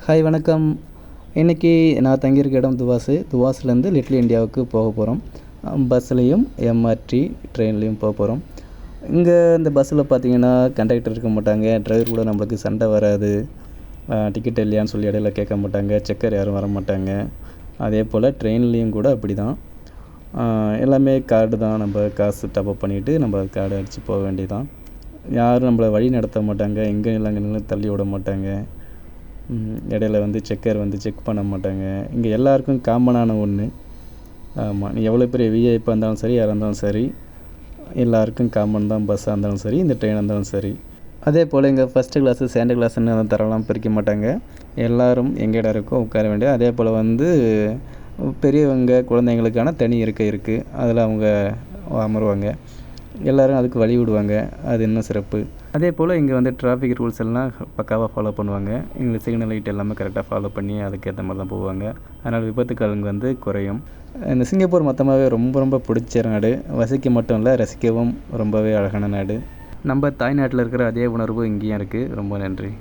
Hi வணக்கம். இன்றைக்கி நான் தங்கியிருக்க இடம் துவாஸ்லேருந்து லிட்டில் இந்தியாவுக்கு போக போகிறோம். பஸ்ஸுலேயும் எம்ஆர்டி ட்ரெயின்லேயும் போகிறோம். இங்கே இந்த பஸ்ஸில் பார்த்தீங்கன்னா கண்டக்டர் இருக்க மாட்டாங்க, டிரைவர் கூட நம்மளுக்கு சண்டை வராது, டிக்கெட் இல்லையான்னு சொல்லி இடையில கேட்க மாட்டாங்க, செக்கர் யாரும் வர மாட்டாங்க. அதே போல் ட்ரெயின்லேயும் கூட அப்படி தான். எல்லாமே கார்டு தான், நம்ம காசு டாப்அப் பண்ணிவிட்டு நம்ம கார்டு அடித்து போக வேண்டியதான். யாரும் நம்மளை வழி நடத்த மாட்டாங்க, எங்கே இல்லைங்கன்னு தள்ளி விட மாட்டாங்க. இடையில செக்கர் செக் பண்ண மாட்டாங்க. இங்கே எல்லாருக்கும் காமனான ஒன்று. ஆமாம், நீ எவ்வளோ பெரிய விஐபியாக இருந்தாலும் சரி, யாராக இருந்தாலும் சரி, எல்லாருக்கும் காமன் தான். பஸ்ஸாக இருந்தாலும் சரி, இந்த ட்ரெயினாக இருந்தாலும் சரி. அதே போல் இங்கே ஃபஸ்ட்டு கிளாஸு செகண்ட் கிளாஸுன்னு தரலாம் பிரிக்க மாட்டாங்க. எல்லோரும் எங்கே இடம் இருக்கோ உட்கார வேண்டியது. அதே போல் பெரியவங்க குழந்தைங்களுக்கான தனி இருக்கை இருக்குது, அதில் அவங்க அமருவாங்க. எல்லோரும் அதுக்கு வழி விடுவாங்க. அது இன்னும் சிறப்பு. அதே போல் இங்கே டிராஃபிக் ரூல்ஸ் எல்லாம் பக்காவாக ஃபாலோ பண்ணுவாங்க. இங்கே சிக்னல் லைட் எல்லாமே கரெக்டாக ஃபாலோ பண்ணி அதுக்கேற்ற மாதிரி தான் போவாங்க. அதனால் விபத்துக்கள் குறையும். இந்த சிங்கப்பூர் மொத்தமாகவே ரொம்ப ரொம்ப பிடிச்ச நாடு. வசிக்க மட்டும் இல்லை, ரசிக்கவும் ரொம்பவே அழகான நாடு. நம்ம தாய்நாட்டில் இருக்கிற அதே உணர்வு இங்கேயும் இருக்குது. ரொம்ப நன்றி.